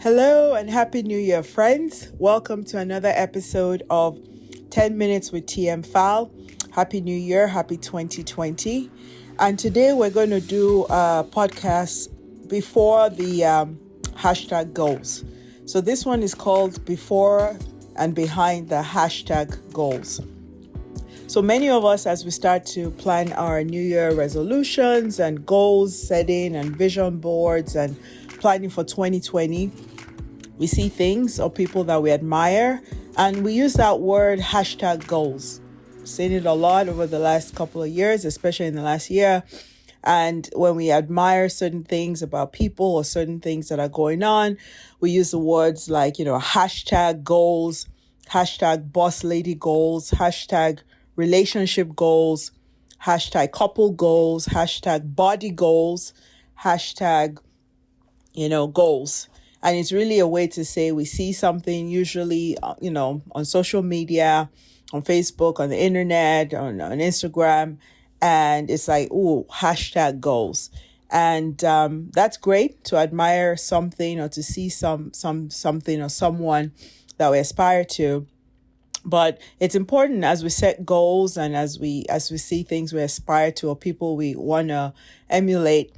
Hello and Happy New Year, friends. Welcome to another episode of 10 Minutes with TmFal. Happy New Year, happy 2020. And today we're going to do a podcast before the hashtag goals. So this one is called Before and Behind the Hashtag Goals. So many of us, as we start to plan our New Year resolutions and goals setting and vision boards and planning for 2020, we see things or people that we admire, and we use that word hashtag goals. Seen it a lot over the last couple of years, especially in the last year. And when we admire certain things about people or certain things that are going on, we use the words like, hashtag goals, hashtag boss lady goals, hashtag relationship goals, hashtag couple goals, hashtag body goals, hashtag, goals. And it's really a way to say we see something usually, on social media, on Facebook, on the internet, on Instagram, and it's like, ooh, hashtag goals. And that's great to admire something or to see something or someone that we aspire to. But it's important as we set goals and as we see things we aspire to or people we want to emulate,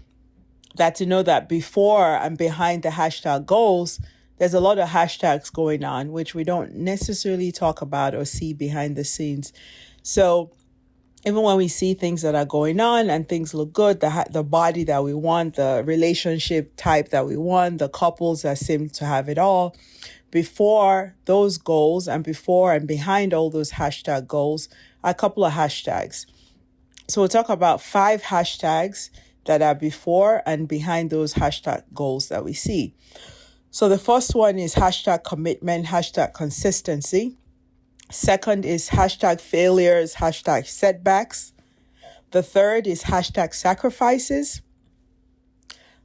that to know that before and behind the hashtag goals, there's a lot of hashtags going on, which we don't necessarily talk about or see behind the scenes. So even when we see things that are going on and things look good, the body that we want, the relationship type that we want, the couples that seem to have it all, before those goals and before and behind all those hashtag goals are a couple of hashtags. So we'll talk about 5 hashtags that are before and behind those hashtag goals that we see. So the first one is hashtag commitment, hashtag consistency. Second is hashtag failures, hashtag setbacks. The third is hashtag sacrifices.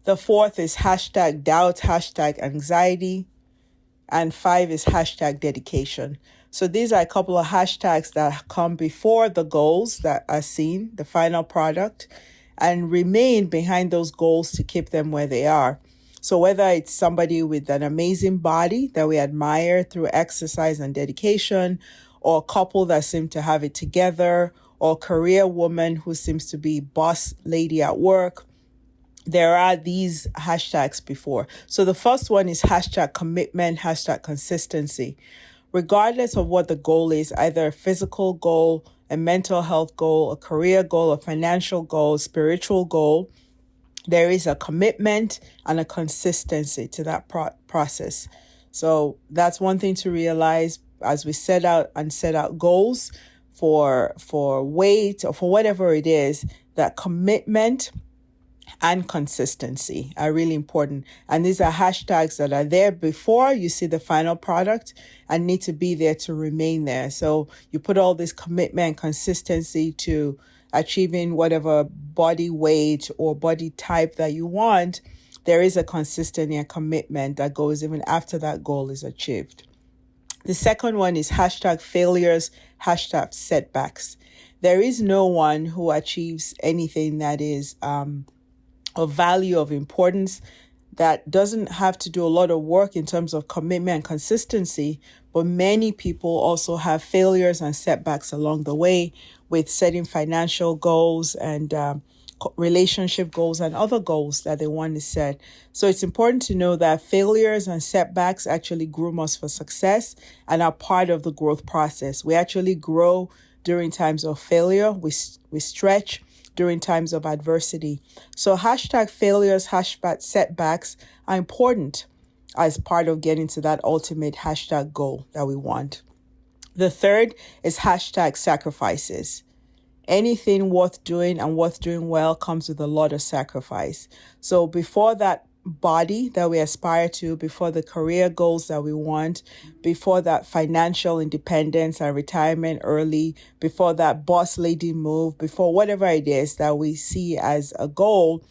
The fourth is hashtag doubt, hashtag anxiety. And 5 is hashtag dedication. So these are a couple of hashtags that come before the goals that are seen, the final product, and remain behind those goals to keep them where they are. So whether it's somebody with an amazing body that we admire through exercise and dedication, or a couple that seem to have it together, or a career woman who seems to be boss lady at work, there are these hashtags before. So the first one is hashtag commitment, hashtag consistency. Regardless of what the goal is, either a physical goal, a mental health goal, a career goal, a financial goal, spiritual goal, there is a commitment and a consistency to that process. So that's one thing to realize as we set out goals for weight or for whatever it is, that commitment and consistency are really important. And these are hashtags that are there before you see the final product and need to be there to remain there. So you put all this commitment and consistency to achieving whatever body weight or body type that you want. There is a consistency and commitment that goes even after that goal is achieved. The second one is hashtag failures, hashtag setbacks. There is no one who achieves anything that is of value, of importance, that doesn't have to do a lot of work in terms of commitment and consistency, but many people also have failures and setbacks along the way with setting financial goals and relationship goals and other goals that they want to set. So it's important to know that failures and setbacks actually groom us for success and are part of the growth process. We actually grow during times of failure. We stretch during times of adversity. So hashtag failures, hashtag setbacks are important as part of getting to that ultimate hashtag goal that we want. The third is hashtag sacrifices. Anything worth doing and worth doing well comes with a lot of sacrifice. So before that body that we aspire to, before the career goals that we want, before that financial independence and retirement early, before that boss lady move, before whatever it is that we see as a goal,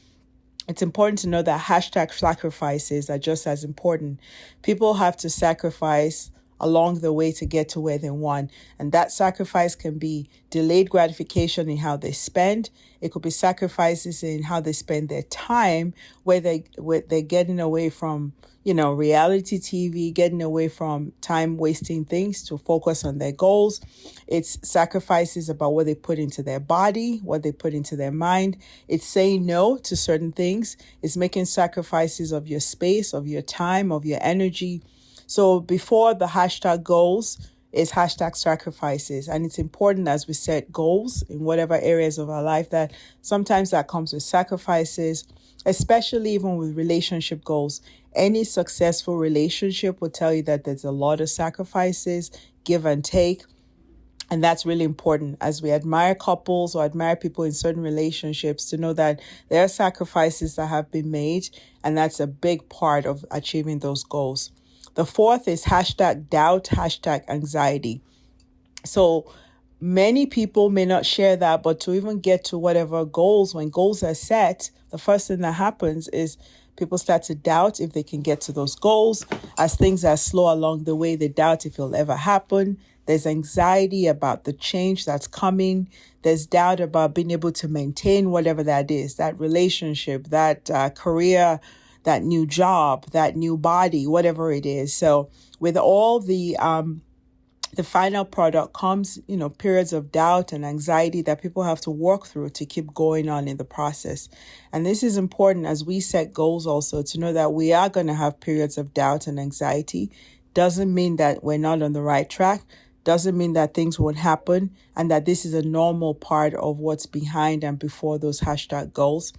it's important to know that hashtag sacrifices are just as important. People have to sacrifice along the way to get to where they want. And that sacrifice can be delayed gratification in how they spend. It could be sacrifices in how they spend their time, where they're getting away from, reality TV, getting away from time wasting things to focus on their goals. It's sacrifices about what they put into their body, what they put into their mind. It's saying no to certain things. It's making sacrifices of your space, of your time, of your energy. So before the hashtag goals is hashtag sacrifices. And it's important as we set goals in whatever areas of our life that sometimes that comes with sacrifices, especially even with relationship goals. Any successful relationship will tell you that there's a lot of sacrifices, give and take. And that's really important as we admire couples or admire people in certain relationships to know that there are sacrifices that have been made. And that's a big part of achieving those goals. The fourth is hashtag doubt, hashtag anxiety. So many people may not share that, but to even get to whatever goals, when goals are set, the first thing that happens is people start to doubt if they can get to those goals. As things are slow along the way, they doubt if it'll ever happen. There's anxiety about the change that's coming. There's doubt about being able to maintain whatever that is, that relationship, that career, that new job, that new body, whatever it is. So with all the final product comes, periods of doubt and anxiety that people have to work through to keep going on in the process. And this is important as we set goals also to know that we are going to have periods of doubt and anxiety. Doesn't mean that we're not on the right track. Doesn't mean that things won't happen and that this is a normal part of what's behind and before those hashtag goals.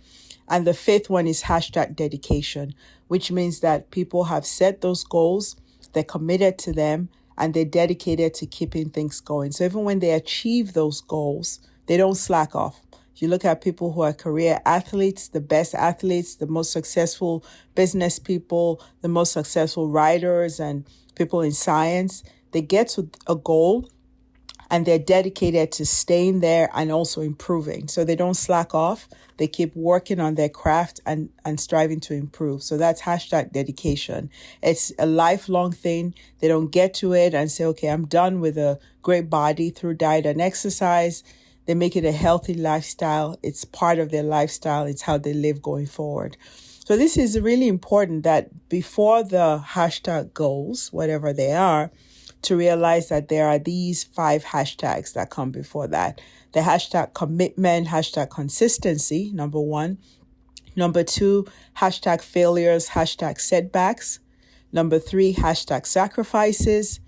And the fifth one is hashtag dedication, which means that people have set those goals, they're committed to them, and they're dedicated to keeping things going. So even when they achieve those goals, they don't slack off. If you look at people who are career athletes, the best athletes, the most successful business people, the most successful writers and people in science, they get to a goal and they're dedicated to staying there and also improving. So they don't slack off. They keep working on their craft and striving to improve. So that's hashtag dedication. It's a lifelong thing. They don't get to it and say, okay, I'm done with a great body through diet and exercise. They make it a healthy lifestyle. It's part of their lifestyle. It's how they live going forward. So this is really important that before the hashtag goals, whatever they are, to realize that there are these 5 hashtags that come before that. The hashtag commitment, hashtag consistency, number 1. Number 2, hashtag failures, hashtag setbacks. Number 3, hashtag sacrifices.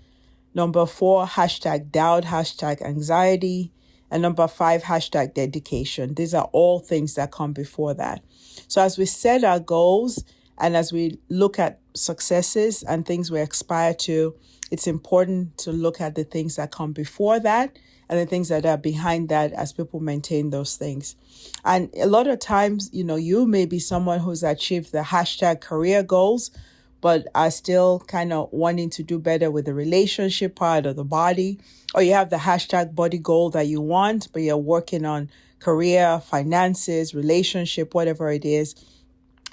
Number 4, hashtag doubt, hashtag anxiety. And number 5, hashtag dedication. These are all things that come before that. So as we set our goals and as we look at successes and things we aspire to, it's important to look at the things that come before that and the things that are behind that as people maintain those things. And a lot of times, you may be someone who's achieved the hashtag career goals, but are still kind of wanting to do better with the relationship part of the body. Or you have the hashtag body goal that you want, but you're working on career, finances, relationship, whatever it is.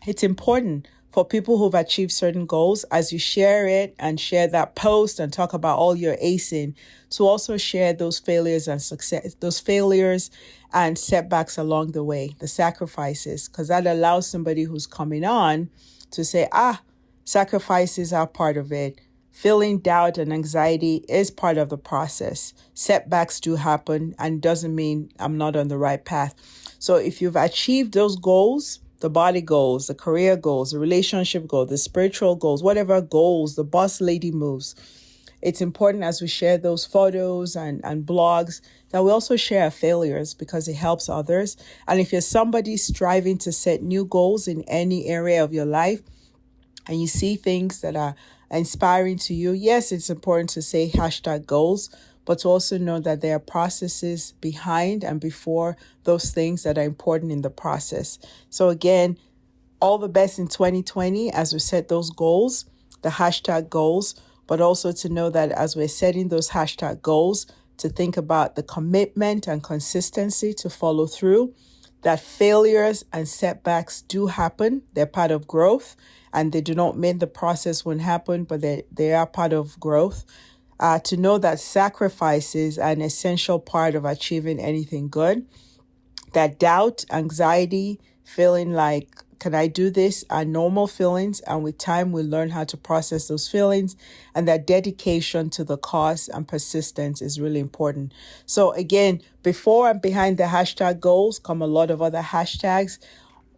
It's important for people who've achieved certain goals, as you share it and share that post and talk about all your acing, to also share those failures and success, those failures and setbacks along the way, the sacrifices, because that allows somebody who's coming on to say, sacrifices are part of it. Feeling doubt and anxiety is part of the process. Setbacks do happen and doesn't mean I'm not on the right path. So if you've achieved those goals, the body goals, the career goals, the relationship goals, the spiritual goals, whatever goals, the boss lady moves, it's important as we share those photos and blogs that we also share our failures because it helps others. And if you're somebody striving to set new goals in any area of your life and you see things that are inspiring to you, yes, it's important to say hashtag goals, but to also know that there are processes behind and before those things that are important in the process. So again, all the best in 2020 as we set those goals, the hashtag goals, but also to know that as we're setting those hashtag goals, to think about the commitment and consistency to follow through, that failures and setbacks do happen. They're part of growth, and they do not mean the process won't happen, but they are part of growth. To know that sacrifices are an essential part of achieving anything good. That doubt, anxiety, feeling like, can I do this, are normal feelings. And with time, we learn how to process those feelings. And that dedication to the cause and persistence is really important. So again, before and behind the hashtag goals come a lot of other hashtags.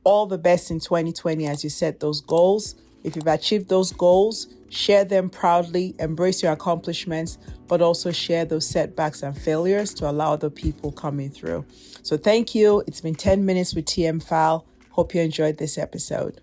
All the best in 2020 as you set those goals. If you've achieved those goals, share them proudly, embrace your accomplishments, but also share those setbacks and failures to allow other people coming through. So thank you. It's been 10 minutes with TmFal. Hope you enjoyed this episode.